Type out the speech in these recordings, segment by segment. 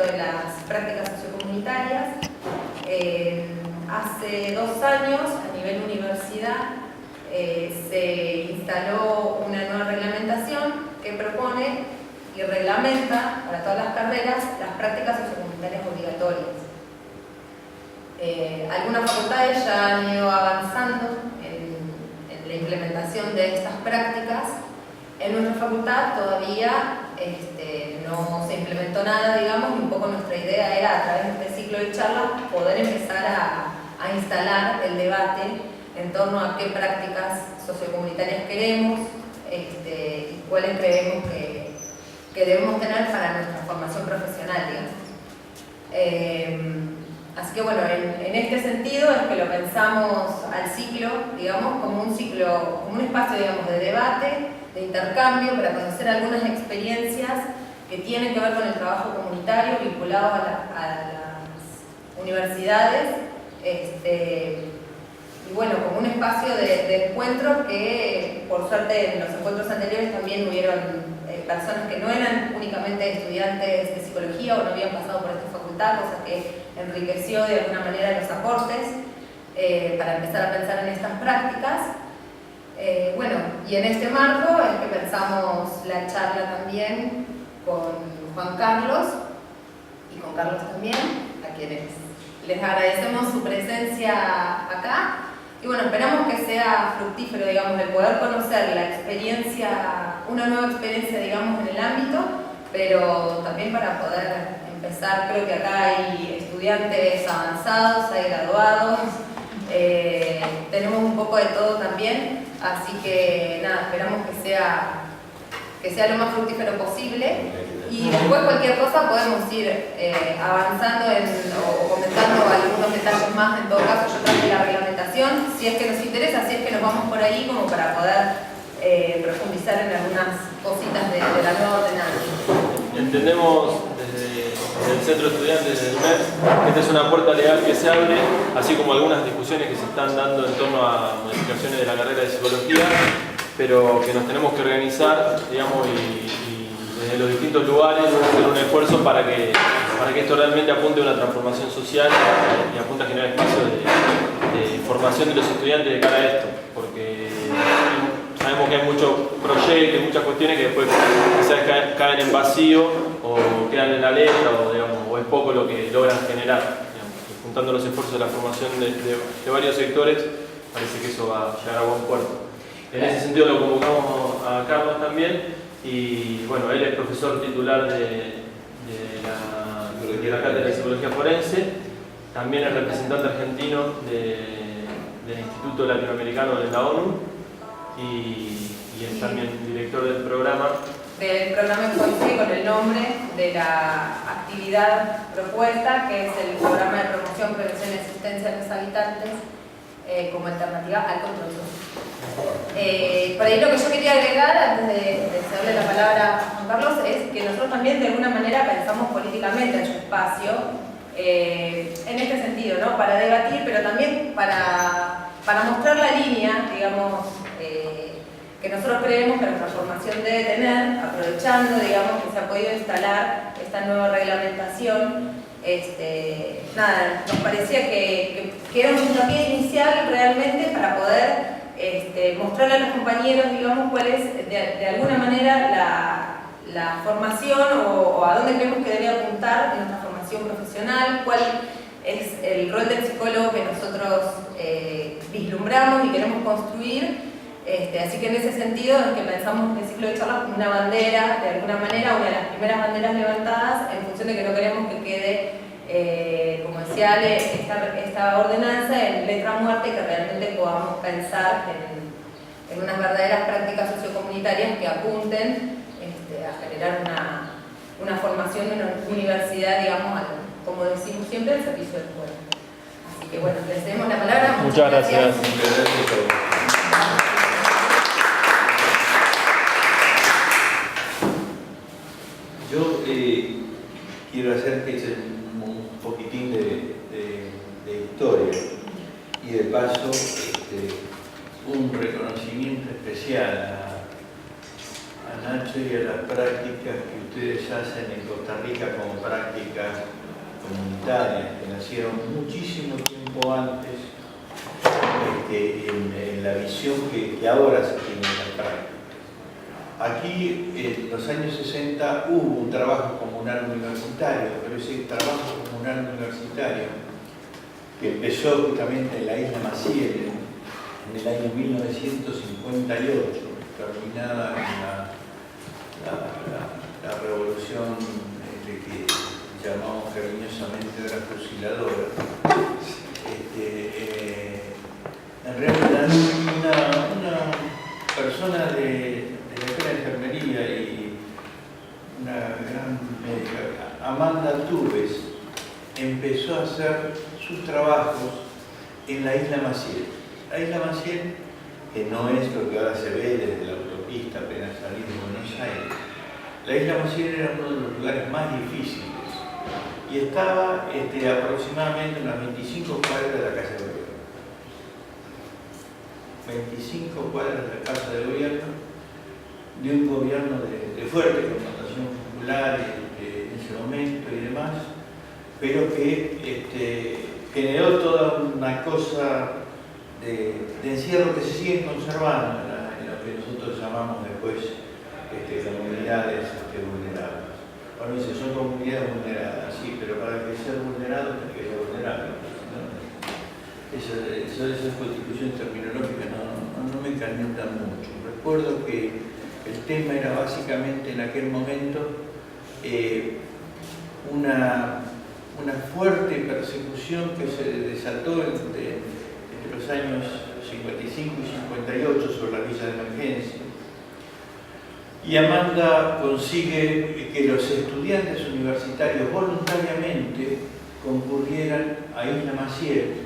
de las prácticas sociocomunitarias. Hace 2 años, a nivel universidad, se instaló una nueva reglamentación que propone y reglamenta para todas las carreras las prácticas sociocomunitarias obligatorias. Algunas facultades ya han ido avanzando en la implementación de estas prácticas. En nuestra facultad todavía no se implementó nada, digamos, y un poco nuestra idea era, a través de este ciclo de charlas, poder empezar a instalar el debate en torno a qué prácticas sociocomunitarias queremos y cuáles creemos que debemos tener para nuestra formación profesional, digamos. Así que bueno, en este sentido es que lo pensamos al ciclo, digamos, como un ciclo, como un espacio, digamos, de debate, de intercambio, para conocer algunas experiencias que tienen que ver con el trabajo comunitario vinculado a las universidades, y bueno, como un espacio de encuentro que, por suerte, en los encuentros anteriores también hubieron personas que no eran únicamente estudiantes de psicología o no habían pasado por esta facultad, cosa que enriqueció de alguna manera los aportes para empezar a pensar en estas prácticas. Bueno, y en este marco es que pensamos la charla también con Juan Carlos y con Carlos también, a quienes les agradecemos su presencia acá. Y bueno, esperamos que sea fructífero, digamos, el poder conocer la experiencia, una nueva experiencia, digamos, en el ámbito, pero también para poder empezar. Creo que acá hay estudiantes avanzados, hay graduados, tenemos un poco de todo también, así que nada, esperamos que sea lo más fructífero posible. Y después cualquier cosa podemos ir avanzando o comentando algunos detalles más. En todo caso, yo traje la reglamentación, si es que nos interesa, si es que nos vamos por ahí, como para poder profundizar en algunas cositas de la nueva ordenanza. Entendemos desde el Centro de Estudiantes del MES que esta es una puerta legal que se abre, así como algunas discusiones que se están dando en torno a modificaciones de la carrera de psicología, pero que nos tenemos que organizar, digamos, y desde los distintos lugares hacer un esfuerzo para que esto realmente apunte a una transformación social y apunte a generar espacios de formación de los estudiantes de cara a esto, porque sabemos que hay muchos proyectos, muchas cuestiones que después quizás caen en vacío o quedan en la letra o es poco lo que logran generar. Digamos, juntando los esfuerzos de la formación de varios sectores, parece que eso va a llegar a buen puerto. En ese sentido lo convocamos a Carlos también. Y bueno, él es profesor titular de la Cátedra de Psicología Forense, también es representante argentino del Instituto Latinoamericano de la ONU y es también director del programa. Del programa que coincide con el nombre de la actividad propuesta, que es el Programa de Promoción, Prevención y Asistencia a los Habitantes como alternativa al control social. Por ahí lo que yo quería agregar, antes de cederle la palabra a Juan Carlos, es que nosotros también de alguna manera pensamos políticamente en su espacio, en este sentido, ¿no? Para debatir, pero también para mostrar la línea, digamos, que nosotros creemos que nuestra formación debe tener, aprovechando, digamos, que se ha podido instalar esta nueva reglamentación. Nada, nos parecía que era un puntapié inicial realmente para poder mostrarle a los compañeros, digamos, cuál es de alguna manera la formación o a dónde creemos que debe apuntar nuestra formación profesional, cuál es el rol del psicólogo que nosotros vislumbramos y queremos construir. Así que en ese sentido es que pensamos el ciclo de charlas como una bandera, de alguna manera, una de las primeras banderas levantadas en función de que no queremos que quede, como decía Ale, esta ordenanza en letra muerta y que realmente podamos pensar en unas verdaderas prácticas sociocomunitarias que apunten a generar una formación de una universidad, digamos, como decimos siempre, al servicio del pueblo. Así que bueno, les cedemos la palabra. Muchas gracias. Yo quiero hacer un poquitín de historia y de paso un reconocimiento especial a Nacho y a las prácticas que ustedes hacen en Costa Rica como prácticas comunitarias que nacieron muchísimo tiempo antes en la visión que ahora se tiene en la práctica. Aquí, en los años 60, hubo un trabajo comunal universitario, pero ese trabajo comunal universitario, que empezó justamente en la isla Maciel en el año 1958, terminada en la revolución que llamamos cariñosamente de la fusiladora. En realidad, una persona de la escuela de enfermería y una gran médica, Amanda Tubes, empezó a hacer sus trabajos en la isla Maciel. La isla Maciel, que no es lo que ahora se ve desde la autopista apenas salir de Buenos Aires, la isla Maciel era uno de los lugares más difíciles y estaba aproximadamente unas 25 cuadras de la Casa de Gobierno. 25 cuadras de la Casa de Gobierno, de un gobierno de fuerte connotación popular en ese momento y demás, pero que generó toda una cosa de encierro que se siguen conservando en lo que nosotros llamamos después comunidades vulnerables. Bueno, dice, son comunidades vulneradas, sí, pero para que sea vulnerado tiene que ser vulnerable. Esa constitución terminológica no me calienta mucho. Recuerdo que el tema era básicamente en aquel momento una fuerte persecución que se desató entre los años 55 y 58 sobre la villa de emergencia. Y Amanda consigue que los estudiantes universitarios voluntariamente concurrieran a Isla Maciel,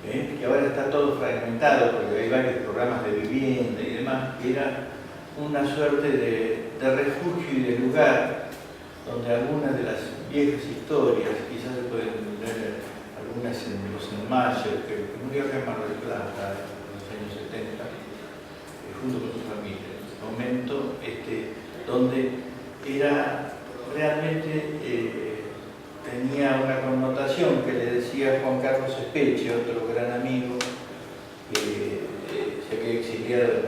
que ahora está todo fragmentado porque hay varios programas de vivienda y demás, que era una suerte de refugio y de lugar donde algunas de las viejas historias, quizás se pueden leer algunas en los enmayos, que murió acá en Mar del Plata en los años 70, junto con su familia, en ese momento, donde era realmente tenía una connotación que le decía Juan Carlos Espeche, otro gran amigo que se había exiliado en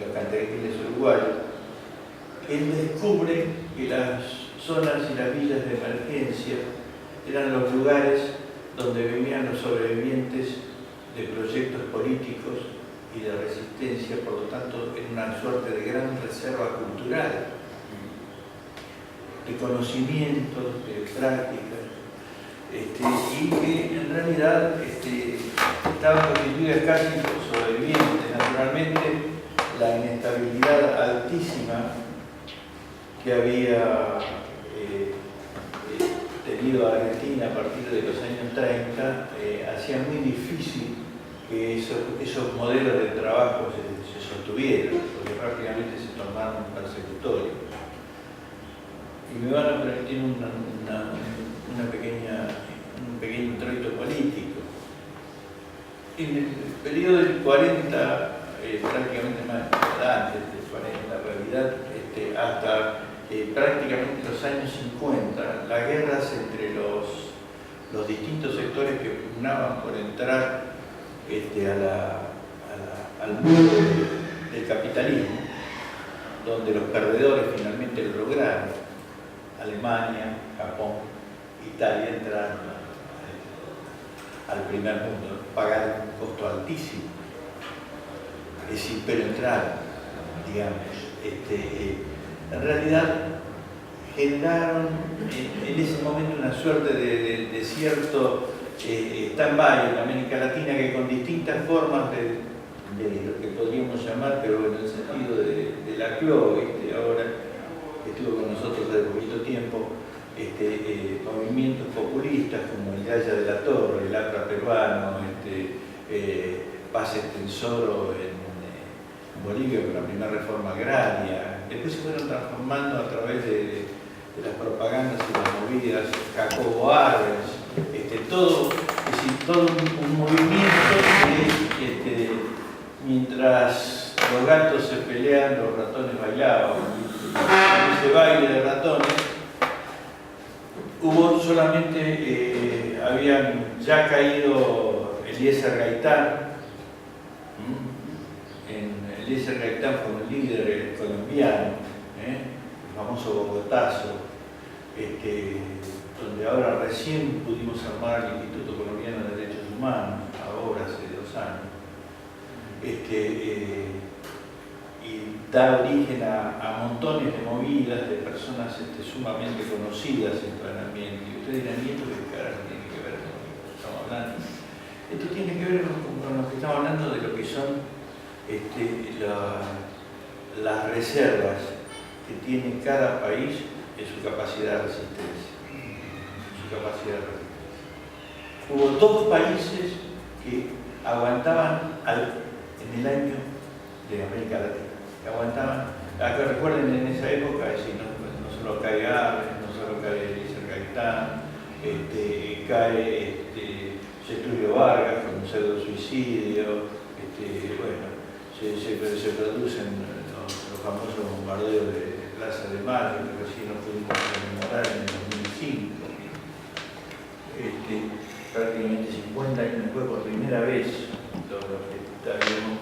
los cantariles uruguayos. Él descubre que las zonas y las villas de emergencia eran los lugares donde vivían los sobrevivientes de proyectos políticos y de resistencia, por lo tanto, en una suerte de gran reserva cultural, de conocimientos, de prácticas, y que en realidad estaban constituidas casi por sobrevivientes. Naturalmente, la inestabilidad altísima que había tenido Argentina a partir de los años 30 hacía muy difícil que esos modelos de trabajo se sostuvieran, porque prácticamente se tornaron persecutorios. Y me van a permitir un pequeño introito político. En el periodo del 40, prácticamente más antes del 40, en realidad, hasta prácticamente los años 50, las guerras entre los distintos sectores que pugnaban por entrar al mundo del capitalismo, donde los perdedores finalmente lo lograron. Alemania, Japón, Italia entraron al primer mundo, pagaron un costo altísimo. Es decir, pero entraron, digamos. En realidad generaron en ese momento una suerte de cierto stand-by en América Latina, que con distintas formas de lo que podríamos llamar, pero en el sentido de la CLO, ahora estuvo con nosotros hace poquito tiempo, movimientos populistas como el de Haya de la Torre, el APRA peruano, Paz Extensoro en Bolivia con la primera reforma agraria. Después se fueron transformando a través de las propagandas y las movidas, Jacobo Arbenz, todo un movimiento que mientras los gatos se pelean, los ratones bailaban. En ese baile de ratones hubo solamente, habían ya caído Eliezer Gaitán. Eliezer Gaitán fue un líder colombiano, el famoso Bogotazo, donde ahora recién pudimos armar el Instituto Colombiano de Derechos Humanos, ahora hace 2 años, y da origen a montones de movidas de personas sumamente conocidas en todo el ambiente. Y ustedes dirán, ¿y esto qué carajo tiene que ver con lo que estamos hablando? Esto tiene que ver con lo que estamos hablando de lo que son las reservas que tiene cada país en su capacidad de resistencia. Hubo 2 países que aguantaban en el año de América Latina, que aguantaban, acá recuerden en esa época, es decir, no solo cae Arbenz, no solo cae Eliezer Gaitán, cae Getúlio Vargas con un pseudo suicidio, bueno, se producen los famosos bombardeos de Plaza de Mayo, que recién nos pudimos conmemorar en el 2005. Prácticamente 50 años después, por primera vez, los que estaba en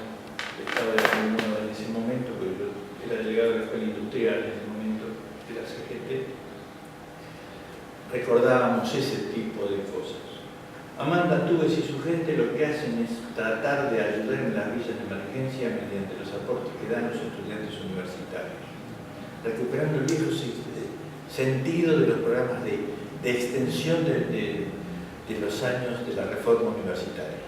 ese momento, porque yo era delegado de la Escuela Industrial en ese momento de la CGT, recordábamos ese tipo de cosas. Amanda Tugues y su gente lo que hacen es tratar de ayudar en las villas de emergencia mediante los aportes que dan los estudiantes universitarios, recuperando el viejo sentido de los programas de extensión de los años de la reforma universitaria,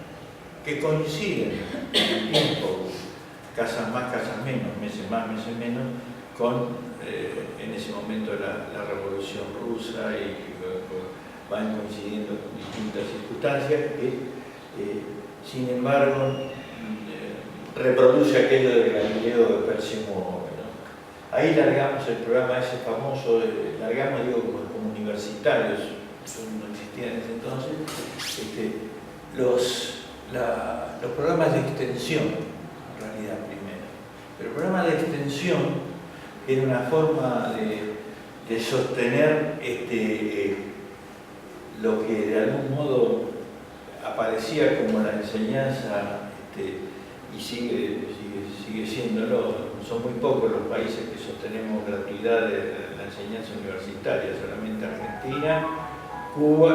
que coinciden en el tiempo, casas más, casas menos, meses más, meses menos, con en ese momento la Revolución Rusa y van coincidiendo con distintas circunstancias que, sin embargo, reproduce aquello de Galileo de Persimo, ¿no? Ahí largamos el programa ese famoso, largamos, digo, como universitarios, no existían en ese entonces, los programas de extensión, en realidad, primero. Pero el programa de extensión era una forma de sostener lo que de algún modo aparecía como la enseñanza, y sigue siéndolo. Son muy pocos los países que sostenemos gratuidad de la enseñanza universitaria, solamente Argentina, Cuba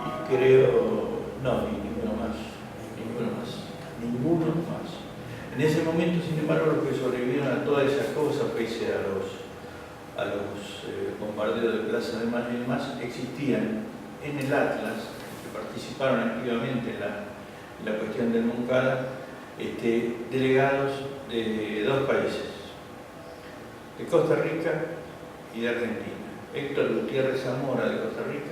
y creo, no, ninguno más. En ese momento, sin embargo, los que sobrevivieron a todas esas cosas, pese a los bombardeos de Plaza de Mayo y demás, existían en el Atlas, que participaron activamente en la cuestión del Moncada, delegados de 2 países, de Costa Rica y de Argentina. Héctor Gutiérrez Zamora, de Costa Rica,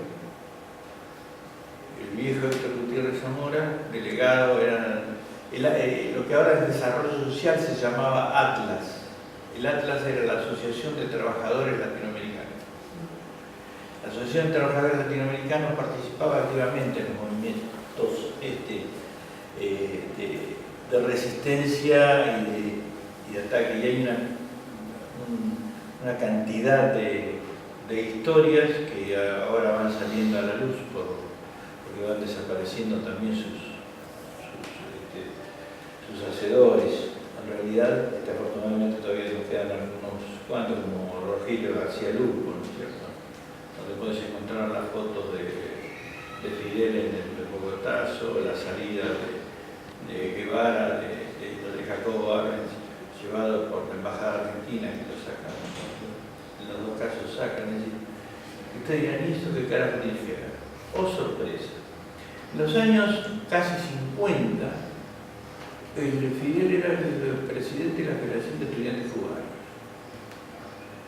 el viejo Héctor Gutiérrez Zamora, delegado, lo que ahora es Desarrollo Social se llamaba Atlas. El Atlas era la Asociación de Trabajadores Latinoamericanos. La Asociación de Trabajadores Latinoamericanos participaba activamente en los movimientos de resistencia y de ataque. Y hay una cantidad de historias que ahora van saliendo a la luz porque van desapareciendo también sus hacedores. En realidad, afortunadamente todavía nos quedan algunos cuantos, como Rogelio García Lupo, ¿no es cierto? Donde podés encontrar las fotos de Fidel en el Bogotazo, la salida de Guevara, de Jacobo Arbenz, llevado por la Embajada Argentina, que lo sacan, en los 2 casos sacan. Es decir, ustedes dirán, ¿y esto qué carajo tiene que ver? ¡Oh, sorpresa! En los años casi 50, Fidel era el presidente de la Federación de Estudiantes Cubanos.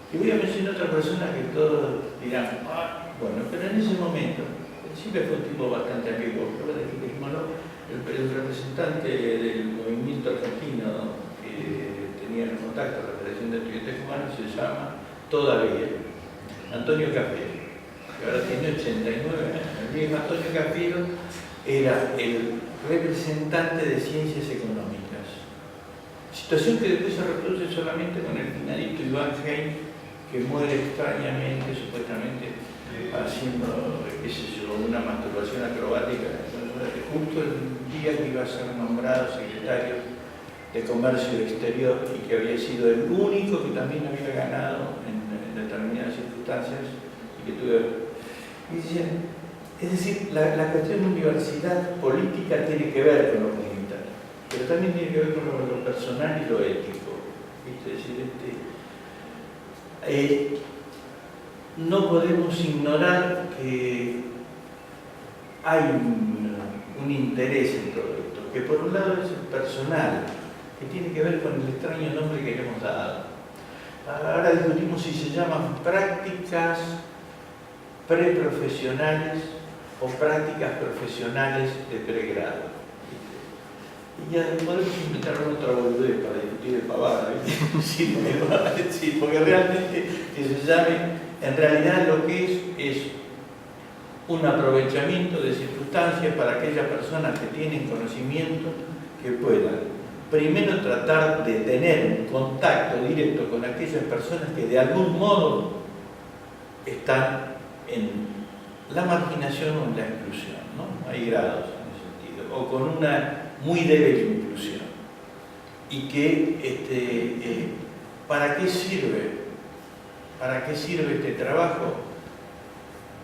Y voy a mencionar otra persona que todos dirán, bueno, pero en ese momento, siempre fue un tipo bastante ambiguo, pero el representante del movimiento argentino que tenía el contacto con la Federación de Estudiantes Cubanos se llama todavía Antonio Cafiero, que ahora tiene 89 años. El viejo Antonio Cafiero era el representante de ciencias económicas, situación que después se reproduce solamente con el finadito Iván Hein, que muere extrañamente, supuestamente, a haciendo, qué sé yo, una masturbación acrobática, justo el día que iba a ser nombrado secretario de Comercio Exterior y que había sido el único que también había ganado en determinadas circunstancias y que tuve... Y decían, es decir, la cuestión de universidad política tiene que ver con lo comunitario, pero también tiene que ver con lo personal y lo ético. ¿Viste? Es decir, no podemos ignorar que hay un interés en todo esto, que por un lado es el personal, que tiene que ver con el extraño nombre que le hemos dado. Ahora discutimos si se llaman prácticas preprofesionales o prácticas profesionales de pregrado. Y ya podemos inventar otra boludez para discutir de pavada, sí, porque realmente que se llame, en realidad lo que es un aprovechamiento de circunstancias para aquellas personas que tienen conocimiento que puedan primero tratar de tener un contacto directo con aquellas personas que de algún modo están en la marginación o en la exclusión, ¿no? Hay grados en ese sentido, o con una muy débil inclusión. Y que, ¿para qué sirve? ¿Para qué sirve este trabajo?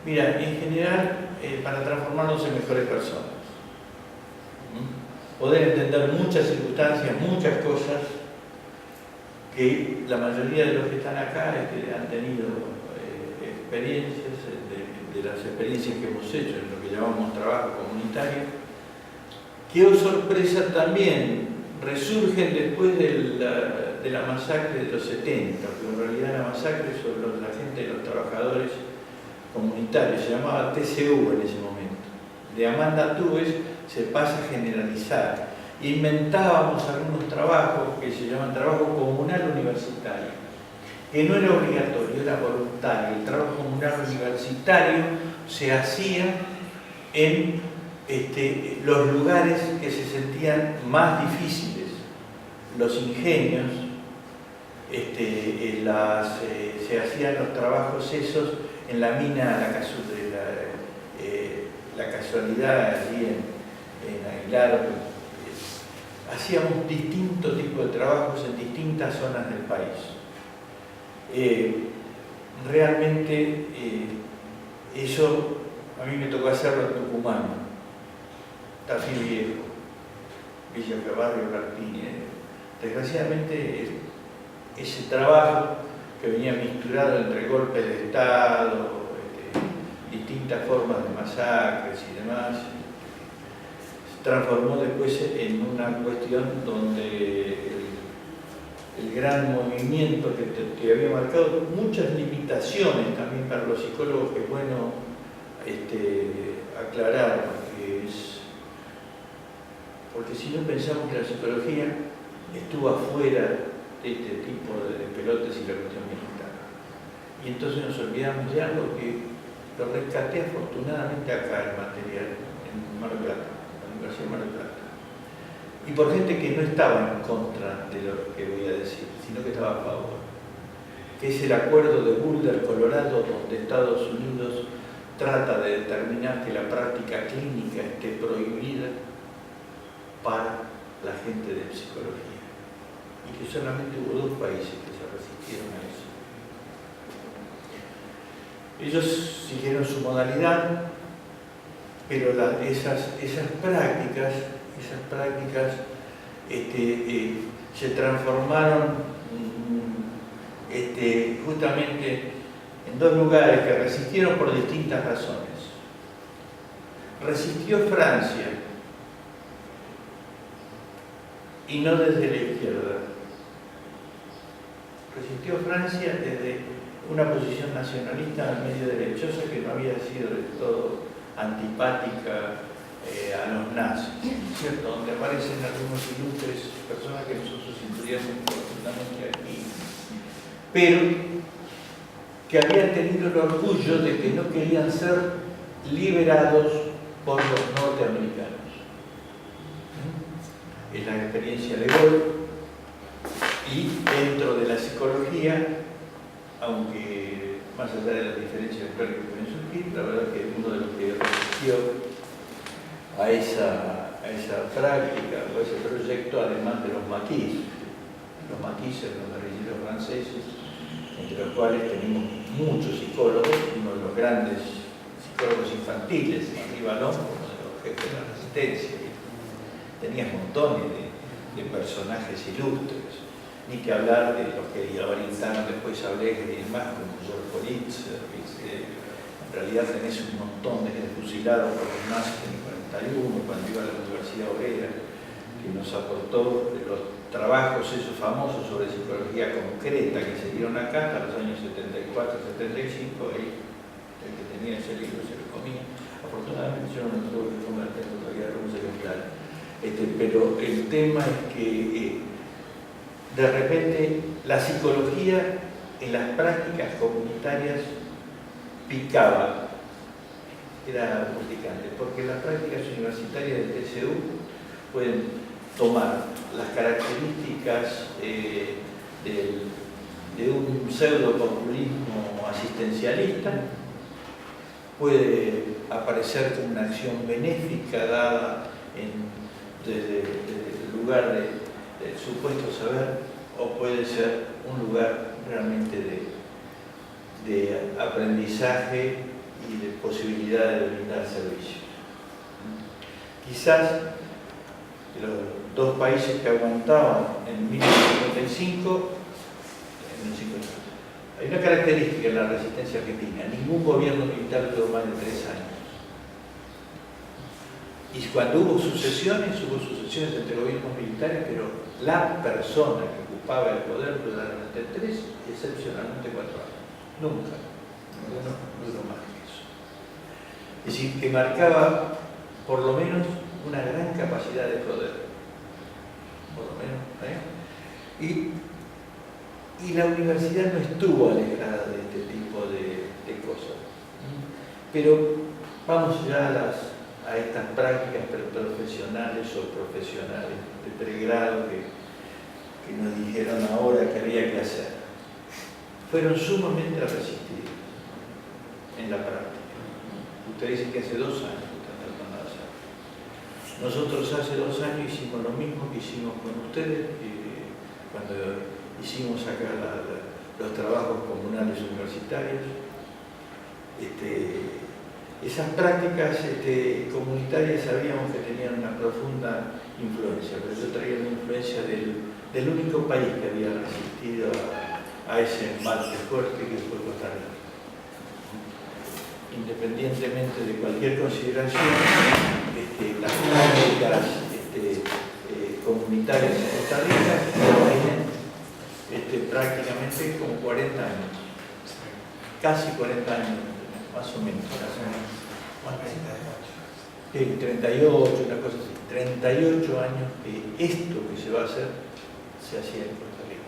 Mira, en general, para transformarnos en mejores personas. Poder entender muchas circunstancias, muchas cosas que la mayoría de los que están acá han tenido experiencias, de las experiencias que hemos hecho en lo que llamamos trabajo comunitario, que, oh sorpresa, también resurgen después de la masacre de los 70, pero en realidad la masacre sobre la gente de los trabajadores comunitarios, se llamaba TCU en ese momento. De Amanda Tubes se pasa a generalizar. Inventábamos algunos trabajos que se llaman trabajo comunal universitario, que no era obligatorio, era voluntario. El trabajo comunal universitario se hacía en los lugares que se sentían más difíciles, los ingenios, se hacían los trabajos esos en la mina, la casualidad allí en Aguilar. Hacíamos distintos tipos de trabajos en distintas zonas del país. Realmente eso a mí me tocó hacerlo en Tucumán, Tafí Viejo, Villa Barrio Carpini. Desgraciadamente ese trabajo que venía misturado entre golpes de Estado, distintas formas de masacres y demás, se transformó después en una cuestión donde el gran movimiento que había marcado muchas limitaciones también para los psicólogos, que es bueno aclarar, porque si no pensamos que la psicología estuvo afuera de este tipo de pelotes y la cuestión militar. Y entonces nos olvidamos de algo que lo rescaté afortunadamente acá el material, en Mar del Plata, en la Universidad de Mar del Plata. Y por gente que no estaba en contra de lo que voy a decir, sino que estaba a favor. Que es el acuerdo de Boulder, Colorado, donde Estados Unidos trata de determinar que la práctica clínica esté prohibida para la gente de psicología. Y que solamente hubo 2 países que se resistieron a eso. Ellos siguieron su modalidad, pero esas prácticas se transformaron justamente en 2 lugares que resistieron por distintas razones. Resistió Francia, y no desde la izquierda. Resistió Francia desde una posición nacionalista medio derechosa que no había sido del todo antipática a los nazis, ¿cierto? Donde aparecen algunos ilustres personas que nosotros estudiamos profundamente aquí, pero que habían tenido el orgullo de que no querían ser liberados por los norteamericanos. Es la experiencia de Gaulle, y dentro de la psicología, aunque más allá de las diferencias que pueden surgir, la verdad que uno de los que resistió a esa práctica o a ese proyecto, además de los maquis los guerrilleros franceses, entre los cuales tenemos muchos psicólogos, uno de los grandes psicólogos infantiles, Henri Vallon, uno de los jefes de la resistencia. Tenías montones de personajes ilustres, ni que hablar de los que orientaron después a Alegre y demás, como Georges Politzer. En realidad tenés un montón de fusilados por los nazis en el 41, cuando iba a la Universidad Obrera, que nos aportó los trabajos esos famosos sobre psicología concreta que se dieron acá hasta los años 74-75, ahí el que tenía ese libro se lo comía. Afortunadamente yo no lo tuve que comer, tengo todavía algunos ejemplares. Pero el tema es que de repente la psicología en las prácticas comunitarias picaba, era urticante, porque las prácticas universitarias del TCU pueden tomar las características de un pseudo-populismo asistencialista, puede aparecer como una acción benéfica dada desde el lugar del supuesto saber, o puede ser un lugar realmente de aprendizaje y de posibilidad de brindar servicios. Quizás los dos países que aguantaban en 1955, hay una característica en la resistencia argentina: ningún gobierno militar duró más de 3 años. Y cuando hubo sucesiones entre gobiernos militares, pero la persona que ocupaba el poder durante 3, excepcionalmente 4 años. Nunca. Ninguno duró más que eso. Es decir, que marcaba por lo menos una gran capacidad de poder. Por lo menos. Y la universidad no estuvo alejada de este tipo de cosas. Pero vamos ya a estas prácticas profesionales o profesionales de pregrado que nos dijeron ahora que había que hacer. Fueron sumamente resistidas en la práctica. Usted dice que hace 2 años que están tratando de hacer. Nosotros hace 2 años hicimos lo mismo que hicimos con ustedes cuando hicimos acá los trabajos comunales universitarios. Esas prácticas comunitarias sabíamos que tenían una profunda influencia, pero yo traía una influencia del único país que había resistido a ese embate fuerte que fue Costa Rica. Independientemente de cualquier consideración, las prácticas comunitarias en Costa Rica tienen prácticamente como 40 años, casi 40 años. Más o menos, 38, una cosa así, 38 años que esto que se va a hacer se hacía en Costa Rica.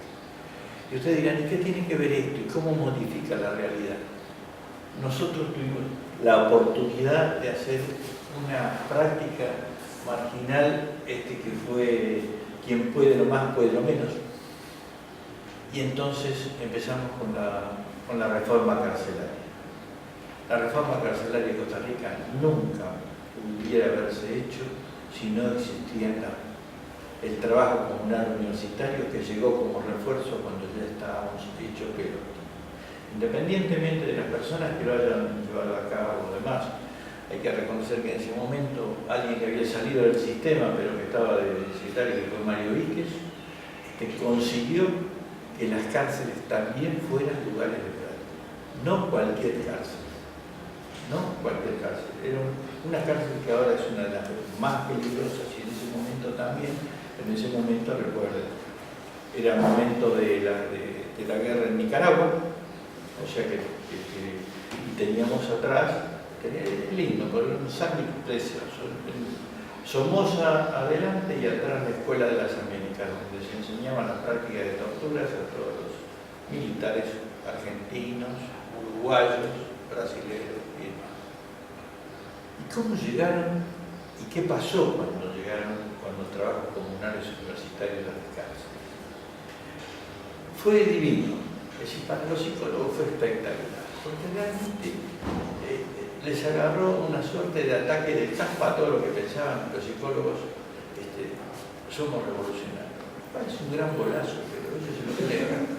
Y ustedes dirán, ¿y qué tiene que ver esto? ¿Y cómo modifica la realidad? Nosotros tuvimos la oportunidad de hacer una práctica marginal que fue quien puede lo más, puede lo menos. Y entonces empezamos con la reforma carcelaria. La reforma carcelaria de Costa Rica nunca pudiera haberse hecho si no existía el trabajo comunal universitario que llegó como refuerzo cuando ya estábamos hechos pelota. Independientemente de las personas que lo hayan llevado a cabo o demás, hay que reconocer que en ese momento alguien que había salido del sistema pero que estaba de secretario, que fue Mario Víquez, consiguió que las cárceles también fueran lugares de práctica. No cualquier cárcel. No cualquier cárcel. Era una cárcel que ahora es una de las más peligrosas y en ese momento también, en ese momento recuerden, era el momento de la guerra en Nicaragua, o sea que y teníamos atrás, es lindo, por un sándwich precioso, Somoza adelante y atrás la Escuela de las Américas, donde se enseñaban las prácticas de torturas a todos los militares argentinos, uruguayos, brasileños y demás. ¿Y cómo llegaron? ¿Y qué pasó cuando llegaron con los trabajos comunales universitarios a las cárceles? Fue divino, es decir, para los psicólogos fue espectacular. porque realmente les agarró una suerte de ataque de caspa a todo lo que pensaban los psicólogos, somos revolucionarios. Parece un gran golazo, pero ellos se lo creen.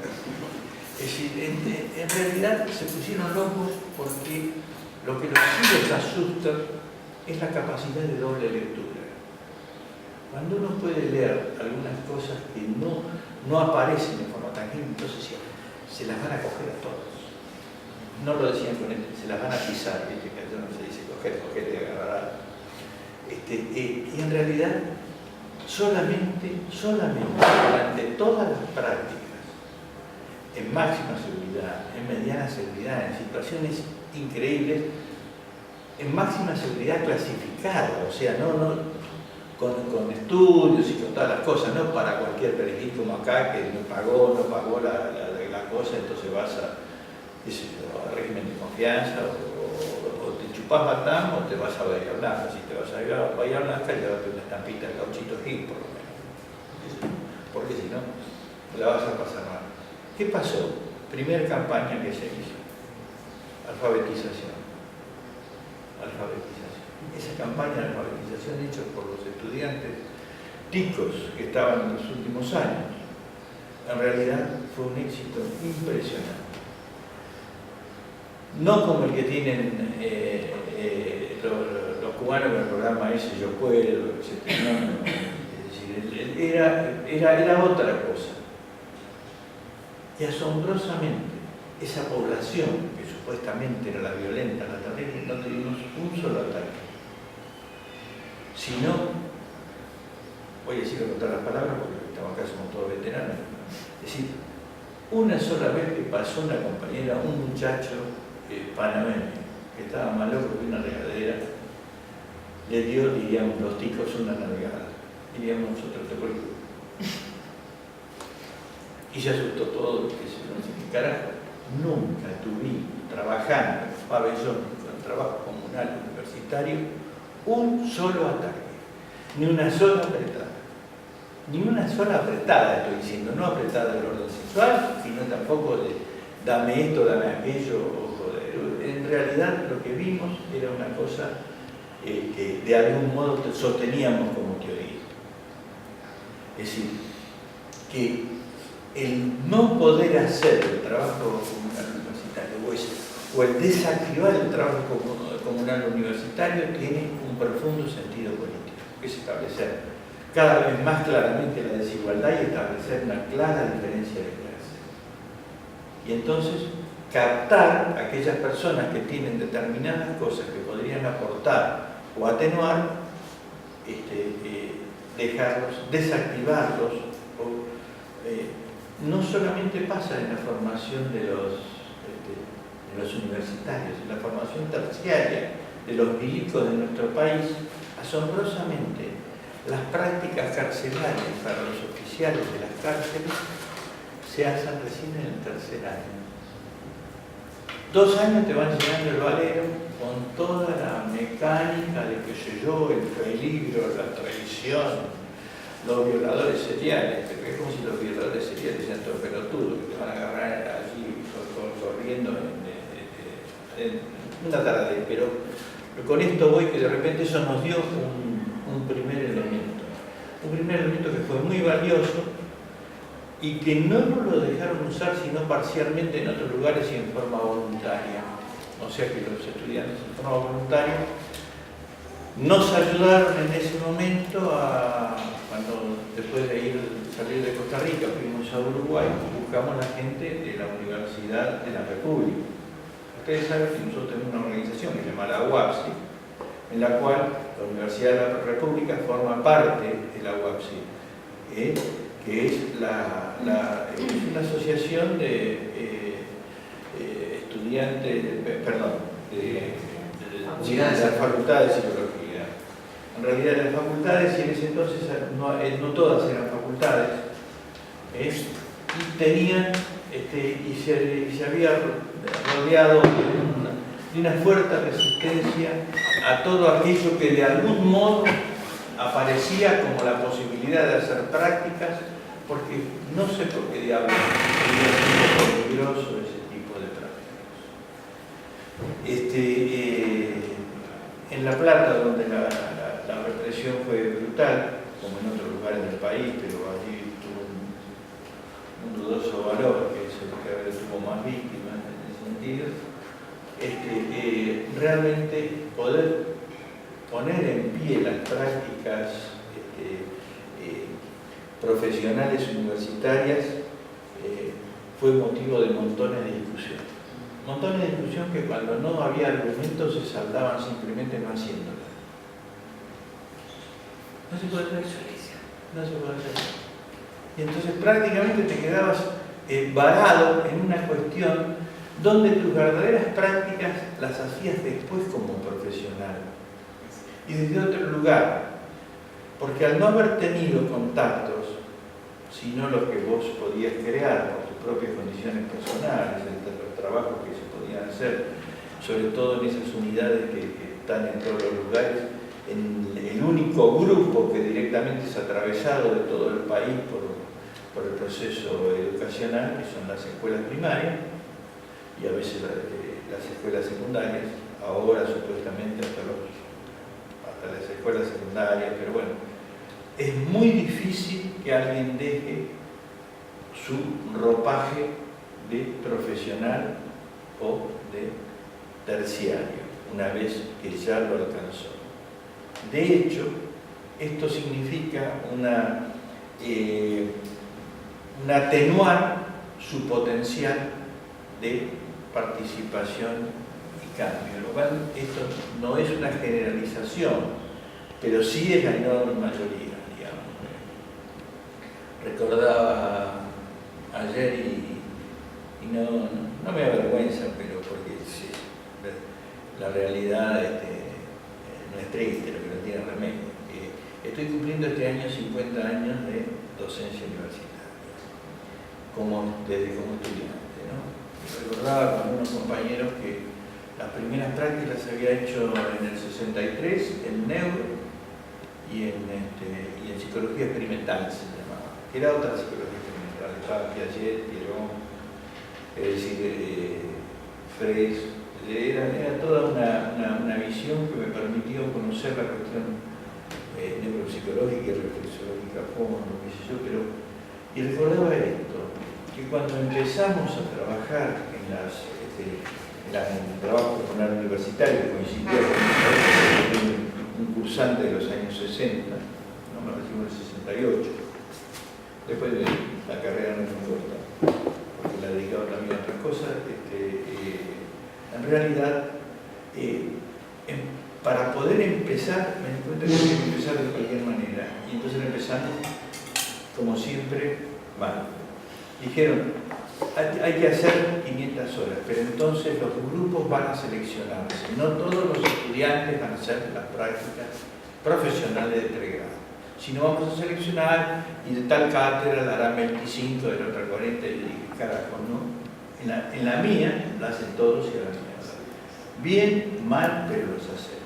Es decir, en realidad se pusieron locos porque lo que sí les asusta es la capacidad de doble lectura. Cuando uno puede leer algunas cosas que no aparecen de forma tangible, entonces se las van a coger a todos. No lo decían con él, se las van a pisar, ¿viste? Que no se dice coger, y agarrar. Y en realidad, solamente durante todas las prácticas, en máxima seguridad, en mediana seguridad, en situaciones increíbles, en máxima seguridad clasificada, o sea, no con estudios y con todas las cosas, no para cualquier perejil como acá que no pagó la cosa, entonces vas a régimen de confianza, o te chupás Batam o te vas a Bahía Blanca. Si te vas a Bahía Blanca, llévate una estampita del Gauchito Gil, por lo menos. Porque si no, la vas a pasar mal. ¿Qué pasó? Primera campaña que se hizo. Alfabetización. Esa campaña de alfabetización hecha por los estudiantes ticos que estaban en los últimos años, en realidad fue un éxito impresionante. No como el que tienen los cubanos con el programa ese Yo Puedo, etc. No. Es decir, era otra cosa. Y asombrosamente, esa población, que supuestamente era la violenta, la terrible, no tuvimos un solo ataque. Sino, voy a decir con todas las palabras porque estamos acá, somos todos veteranos. Es decir, una sola vez que pasó una compañera, un muchacho panameño, que estaba más loco que una regadera, le dio, diríamos los ticos, una navegada. Diríamos nosotros, te cuento. Y se asustó todo, que se no sé qué carajo. Nunca tuve, trabajando en pabellón, con trabajo comunal universitario, un solo ataque. Ni una sola apretada. Ni una sola apretada, estoy diciendo, no apretada del orden sexual, sino tampoco de dame esto, dame aquello. En realidad lo que vimos era una cosa que de algún modo sosteníamos como teoría. Es decir, que el no poder hacer el trabajo comunal universitario o el desactivar el trabajo comunal universitario tiene un profundo sentido político, que es establecer cada vez más claramente la desigualdad y establecer una clara diferencia de clase. Y entonces captar a aquellas personas que tienen determinadas cosas que podrían aportar o atenuar, dejarlos, desactivarlos. No solamente pasa en la formación de los universitarios, en la formación terciaria de los milicos de nuestro país, asombrosamente, las prácticas carcelarias para los oficiales de las cárceles se hacen recién en el tercer año. 2 años te van llenando el valero con toda la mecánica de qué sé yo, el peligro, la traición, los violadores seriales. Es como si los violadores seriales sean todos pelotudos, que te van a agarrar allí corriendo en una tarde. Pero con esto voy que de repente eso nos dio un primer elemento. Un primer elemento que fue muy valioso y que no nos lo dejaron usar sino parcialmente en otros lugares y en forma voluntaria. O sea que los estudiantes en forma voluntaria nos ayudaron en ese momento cuando después de salir de Costa Rica fuimos a Uruguay y buscamos a la gente de la Universidad de la República. Ustedes saben que nosotros tenemos una organización que se llama la UAPSI, en la cual la Universidad de la República forma parte de la UAPSI, que es una asociación de estudiantes, de las facultades de psicología. En realidad las facultades, y en ese entonces no todas eran facultades, y tenían, y se había rodeado de una fuerte resistencia a todo aquello que de algún modo aparecía como la posibilidad de hacer prácticas, porque no sé por qué diablos es peligroso ese tipo de prácticas. En La Plata, donde la represión fue brutal, como en otros lugares del país, pero allí tuvo un dudoso valor, que es el que a veces tuvo más víctimas en ese sentido, realmente poder poner en pie las prácticas profesionales universitarias fue motivo de montones de discusión. Montones de discusión que cuando no había argumentos se saldaban simplemente no haciéndolas. No se puede hacer eso. No se puede hacer eso. Y entonces prácticamente te quedabas varado en una cuestión donde tus verdaderas prácticas las hacías después como profesional. Y desde otro lugar. Porque al no haber tenido contactos, sino los que vos podías crear por tus propias condiciones personales, entre los trabajos que se podían hacer, sobre todo en esas unidades que están en todos los lugares, en el único grupo que directamente es atravesado de todo el país por el proceso educacional, que son las escuelas primarias y a veces las escuelas secundarias, ahora supuestamente hasta las escuelas secundarias, pero bueno, es muy difícil que alguien deje su ropaje de profesional o de terciario, una vez que ya lo alcanzó. De hecho, esto significa atenuar su potencial de participación y cambio, lo cual esto no es una generalización, pero sí es la enorme mayoría, digamos. Recordaba ayer y no me avergüenza, pero porque sí, la realidad no es triste, lo que no tiene remedio. Estoy cumpliendo este año 50 años de docencia universitaria, desde como estudiante, ¿no? Recordaba con unos compañeros que las primeras prácticas se había hecho en el 63 en neuro y en psicología experimental se llamaba, que era otra psicología experimental, estaba Piaget, Pierrot, es decir, Frege, era toda una visión que me permitió conocer la cuestión neuropsicológica y reflexológica a fondo, qué sé yo, y recordaba esto, que cuando empezamos a trabajar en el trabajo personal universitario, coincidía con un cursante de los años 60, no me recibo en el 68, después de la carrera no me importa, porque la dedicaba también a otras cosas, en realidad, para poder empezar, me di cuenta que hay que empezar de cualquier manera, y entonces empezamos, como siempre, mal. Dijeron, hay que hacer 500 horas, pero entonces los grupos van a seleccionarse. No todos los estudiantes van a hacer las prácticas profesionales de pregrado, sino vamos a seleccionar y de tal cátedra darán 25, de la otra 40, y yo dije, carajo, no. En la mía la hacen todos y a la mía. Bien, mal, pero los hacemos.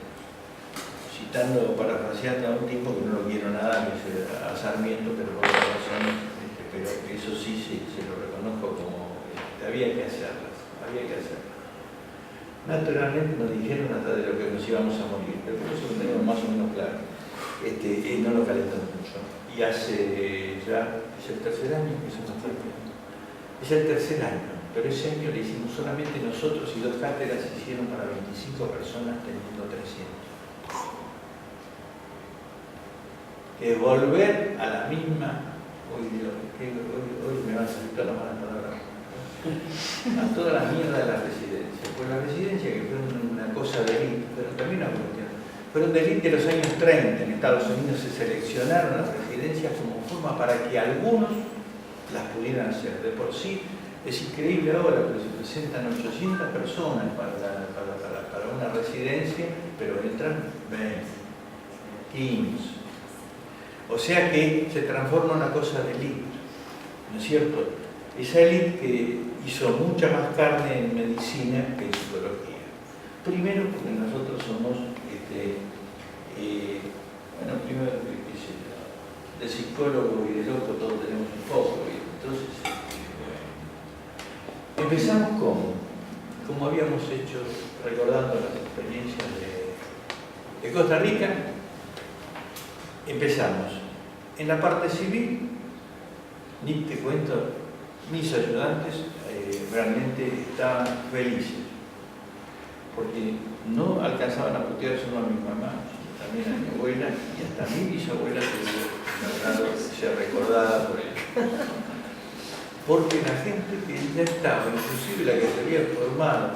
Citando, parafraseando a un tipo que no lo quiero nada, que es a Sarmiento, pero por otras razones, pero eso sí, se lo reconozco como había que hacerlas. Naturalmente nos dijeron hasta de lo que nos íbamos a morir, pero eso lo tenemos más o menos claro. No lo calentamos mucho. Y hace ya, es el tercer año que eso nos fue. Es el tercer año, pero ese año le hicimos solamente nosotros y 2 cátedras se hicieron para 25 personas teniendo 300. Que volver a la misma, hoy me va a salir toda la mala palabra, a toda la mierda de la residencia. Pues la residencia, que fue una cosa de élite, pero también una cuestión. Fueron de élite de los años 30, en Estados Unidos se seleccionaron las residencias como forma para que algunos las pudieran hacer. De por sí es increíble ahora, pero se presentan 800 personas para una residencia, pero entran 20, 15. O sea que se transforma en una cosa de élite, ¿no es cierto? Esa élite que hizo mucha más carne en medicina que en psicología. Primero porque nosotros somos, primero de psicólogo y de loco todos tenemos un poco, y entonces, empezamos ¿cómo? como habíamos hecho, recordando las experiencias de Costa Rica, empezamos. En la parte civil, ni te cuento, mis ayudantes realmente estaban felices, porque no alcanzaban a putearse uno a mi mamá, también a mi abuela, y hasta mi bisabuela que se recordaba por él. Porque la gente que ya estaba, inclusive la que se había formado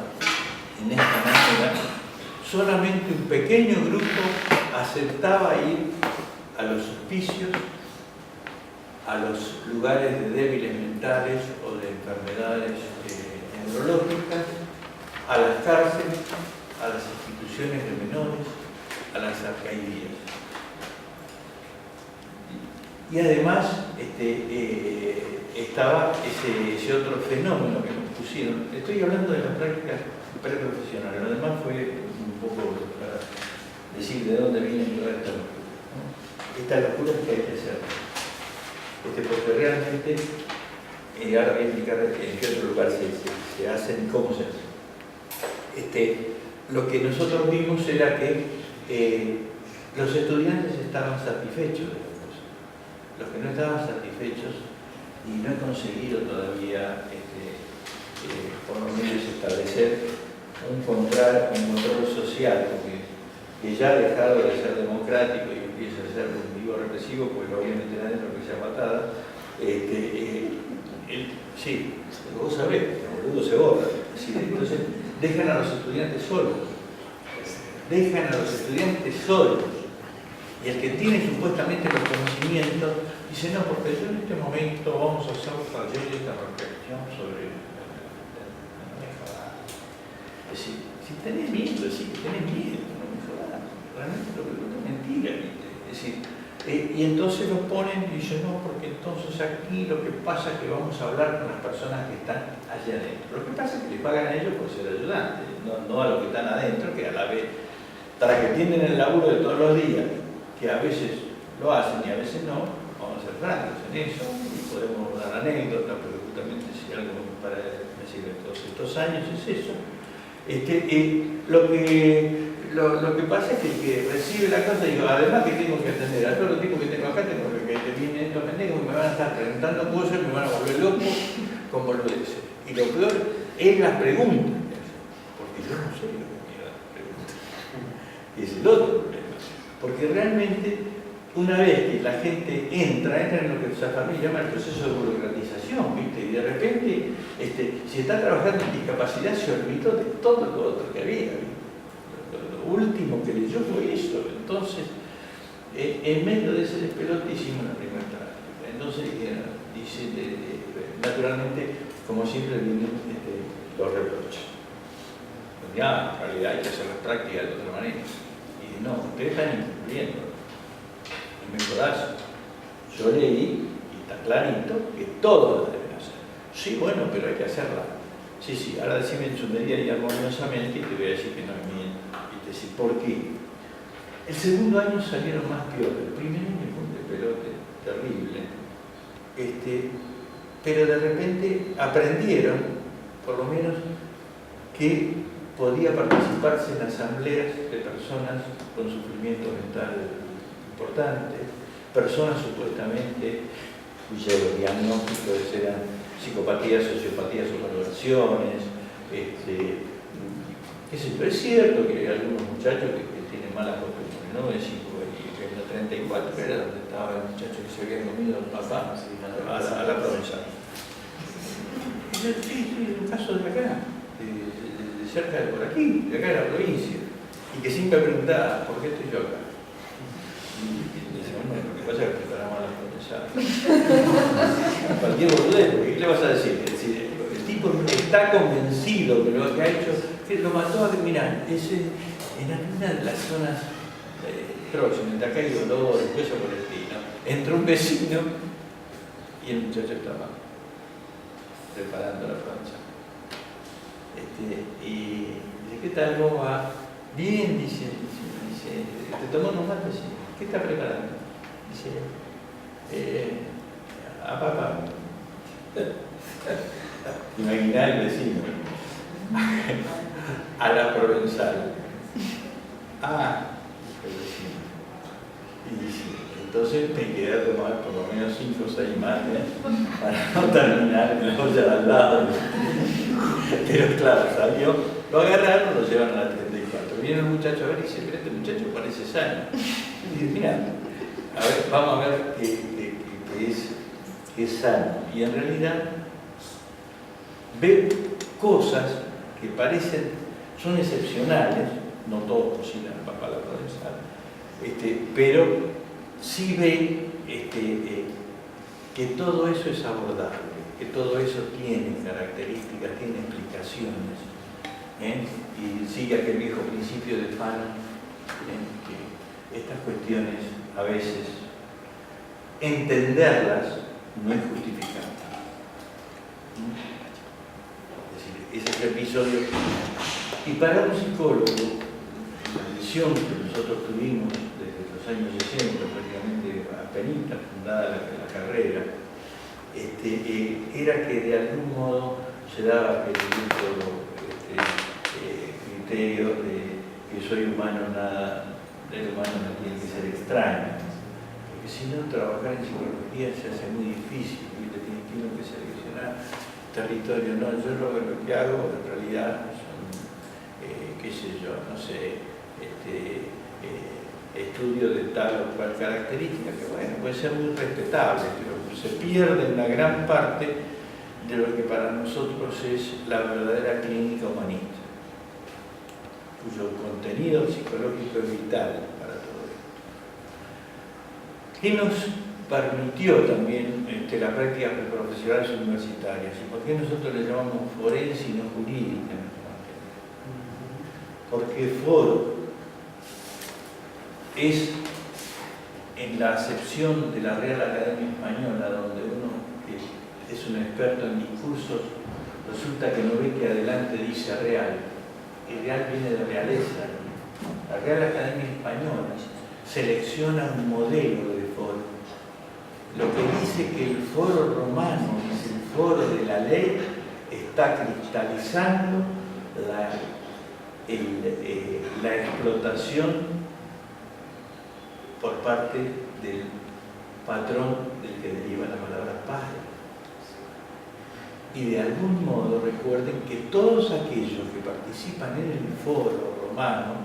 en esta manera, solamente un pequeño grupo aceptaba ir a los hospicios, a los lugares de débiles mentales o de enfermedades neurológicas, a las cárceles, a las instituciones de menores, a las alcaldías. Y además estaba ese otro fenómeno que nos pusieron. Estoy hablando de las prácticas preprofesionales, lo demás fue un poco para decir de dónde viene toda esta locura, ¿no? Esta locura que hay que hacer. Porque realmente, ahora voy a explicar en qué otro lugar se hacen y cómo se hacen. Lo que nosotros vimos era que los estudiantes estaban satisfechos de la cosa. Los que no estaban satisfechos, y no he conseguido todavía, por lo menos establecer un control social, que ya ha dejado de ser democrático y empieza a ser un vivo represivo, pues lo voy a meter adentro que sea patada. Sí, vos sabés, el boludo se borra. Entonces, dejan a los estudiantes solos. Dejan a los estudiantes solos. Y el que tiene supuestamente los conocimientos dice, no, porque yo en este momento vamos a hacer esta reflexión sobre no me jodas. Es decir, si tenés miedo, decís que tenés miedo, no me jodas. Realmente lo que es mentira. Es decir, y entonces los ponen y dicen, no, porque entonces aquí lo que pasa es que vamos a hablar con las personas que están allá adentro. Lo que pasa es que les pagan a ellos por ser ayudantes, no a los que están adentro, que a la vez, para que tienen el laburo de todos los días, que a veces lo hacen y a veces no, vamos a ser francos en eso, y podemos dar anécdotas, pero justamente si algo para decir todos estos años es eso. Lo que pasa es que el que recibe la cosa, digo, además que tengo que atender a todos los tipos que tengo acá, tengo que vienen estos pendejos que me van a estar preguntando cosas, me van a volver loco con boludeces. Y lo peor es las preguntas, porque yo no sé lo que me dan preguntas. Y es el otro problema. Porque realmente, una vez que la gente entra en lo que Zaffaroni llama el proceso de burocratización, ¿viste? Y de repente, si está trabajando en discapacidad, se olvidó de todo lo otro que había, ¿viste? Lo último que leyó fue eso. Entonces, en medio de ese despelote hicimos la primera práctica. Entonces, dice, naturalmente, como siempre, vienen los reproches. Ya, en realidad hay que hacer las prácticas de otra manera. Y no, ustedes están incumpliendo. Y me jodas. Yo leí, y está clarito, que todos lo deben hacer. Sí, bueno, pero hay que hacerla. Sí, ahora decime en su medida y armoniosamente y te voy a decir que no es bien. Y te decís, ¿por qué? El segundo año salieron más peor. El primer año fue un despelote terrible. Pero de repente aprendieron, por lo menos, que podía participarse en asambleas de personas con sufrimiento mental importante, personas supuestamente cuyos diagnósticos eran psicopatías, sociopatías o valoraciones. Es cierto que hay algunos muchachos que tienen malas costumbres, ¿no? Es decir, en la 34 era donde estaba el muchacho que se había comido al papá a la provenzal. Sí, un caso de acá, de cerca de por aquí, de acá de la provincia, y que siempre preguntaba, ¿por qué estoy yo acá? Y decía, bueno, lo que pasa es que preparamos a la provenzal. Cualquier boludez, porque ¿qué le vas a decir? Es decir, el tipo está convencido que lo que ha hecho, que lo mató a mirar, en alguna de las zonas próximas, de acá hay dolor, eso por el estilo, entró un vecino y el muchacho estaba preparando la plancha. Y dice, ¿qué tal vos va? Bien, dice, ¿te tomó unos mates? ¿Qué está preparando? Dice, a papá. Imaginá el vecino. a la provenzal. Ah, y sí, entonces me quedé a tomar por lo menos 5 o 6 mates para no terminar en la olla de al lado. Pero claro, salió, lo agarraron, lo llevan a la 34. Viene el muchacho a ver y dice, pero este muchacho parece sano. Y dice, mira, a ver, vamos a ver que es sano. Y en realidad ve cosas que parecen, son excepcionales, no todos cocinan papa a la provenzal, pero sí ve que todo eso es abordable, que todo eso tiene características, tiene explicaciones. Y sigue aquel viejo principio de Fanon, que estas cuestiones a veces entenderlas no es justificante. Es decir, ese es el episodio. Y para un psicólogo, la visión que nosotros tuvimos desde los años 60, prácticamente apenas fundada la carrera, era que de algún modo se daba aquel criterio de que soy humano, nada del humano no tiene que ser extraño. Porque si no, trabajar en psicología se hace muy difícil, tiene que seleccionar territorio. No, yo lo que hago en realidad son, qué sé yo, no sé, estudio de tal o cual característica, que bueno, puede ser muy respetable, pero se pierde una gran parte de lo que para nosotros es la verdadera clínica humanista, cuyo contenido psicológico es vital para todo esto. ¿Qué nos permitió también las prácticas profesionales universitarias? ¿Y por qué nosotros le llamamos forense y no jurídica? Porque foro es, en la acepción de la Real Academia Española, donde uno que es un experto en discursos, resulta que no ve que adelante dice real. El real viene de realeza. La Real Academia Española selecciona un modelo de foro. Lo que dice que el foro romano es el foro de la ley, está cristalizando la explotación por parte del patrón del que deriva la palabra padre. Y de algún modo recuerden que todos aquellos que participan en el foro romano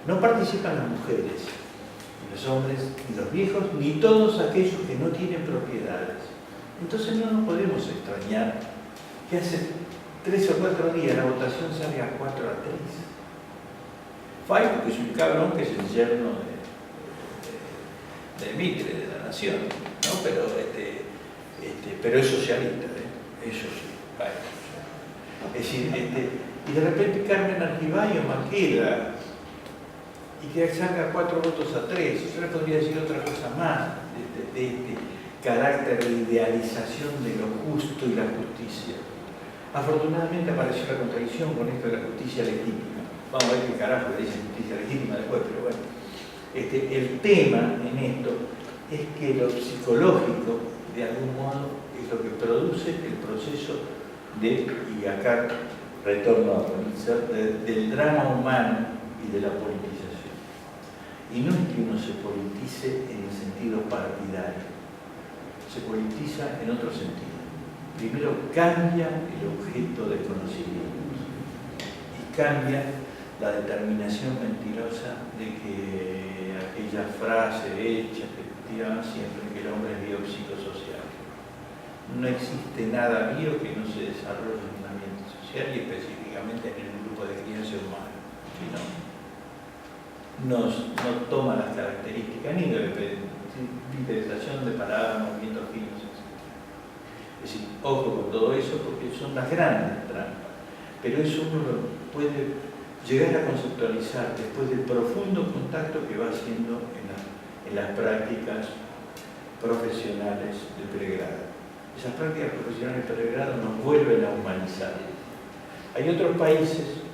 no participan las mujeres, ni los hombres, ni los viejos, ni todos aquellos que no tienen propiedades. Entonces no nos podemos extrañar que hace 3 o 4 días la votación sale a 4-3. Fay, porque es un cabrón que es el yerno de Mitre, de la Nación, ¿no? Pero es socialista, eso sí, vaya. Es decir, y de repente Carmen Argiballo Maqueda, y que salga 4 votos a 3, yo le podría decir otra cosa más, de este carácter de idealización de lo justo y la justicia. Afortunadamente apareció la contradicción con esto de la justicia legítima. Vamos a ver qué carajo le dice justicia legítima después, pero bueno. El tema en esto es que lo psicológico, de algún modo, es lo que produce el proceso de, y acá retorno del drama humano y de la politización. Y no es que uno se politice en el sentido partidario, se politiza en otro sentido. Primero cambia el objeto de conocimiento y cambia la determinación mentirosa de que aquella frase hecha que tiraban siempre, que el hombre es biopsicosocial. No existe nada bio que no se desarrolle en un ambiente social y específicamente en el grupo de crianza humana. No toma las características ni de diferenciación de palabras, movimientos finos. Es decir, ojo con todo eso porque son las grandes trampas. Pero eso uno lo puede llegar a conceptualizar después del profundo contacto que va haciendo en las prácticas profesionales de pregrado. Esas prácticas profesionales de pregrado nos vuelven a humanizar. Hay otros países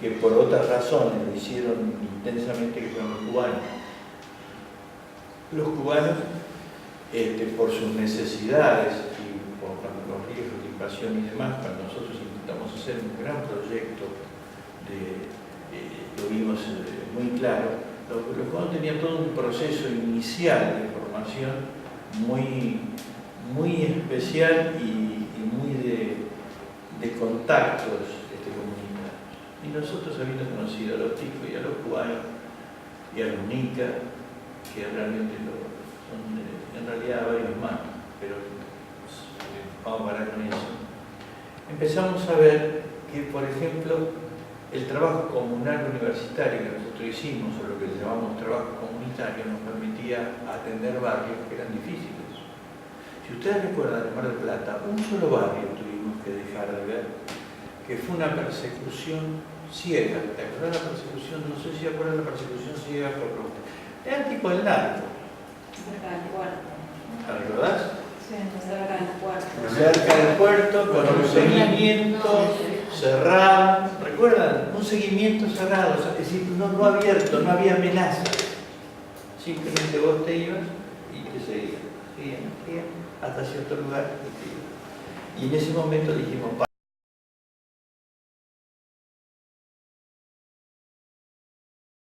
que por otras razones lo hicieron intensamente, que fueron los cubanos. Los cubanos, por sus necesidades y por los riesgos de invasión y demás, cuando nosotros necesitamos hacer un gran proyecto, lo vimos muy claro. Los cubanos tenían todo un proceso inicial de formación muy especial y muy de contactos comunitarios. Y nosotros, habiendo conocido a los ticos y a los cubanos y a los nicas, que realmente son en realidad varios más, pero vamos a parar con eso, empezamos a ver que, por ejemplo, el trabajo comunal universitario que nosotros hicimos, o lo que llamamos trabajo comunitario, nos permitía atender barrios que eran difíciles. Si ustedes recuerdan, en Mar del Plata, un solo barrio tuvimos que dejar de ver, que fue una persecución ciega. ¿Te acuerdas la persecución? No sé si acuerdas la persecución ciega por los... Era tipo del narco. Cerca del puerto. ¿La recordás? Sí, cerca del puerto. Cerca del puerto, con un seguimiento cerrado. ¿Recuerdan? Un seguimiento cerrado, o sea, es decir, no abierto, no había amenazas. Simplemente vos te ibas y te seguían hasta cierto lugar y te ibas. Y en ese momento dijimos,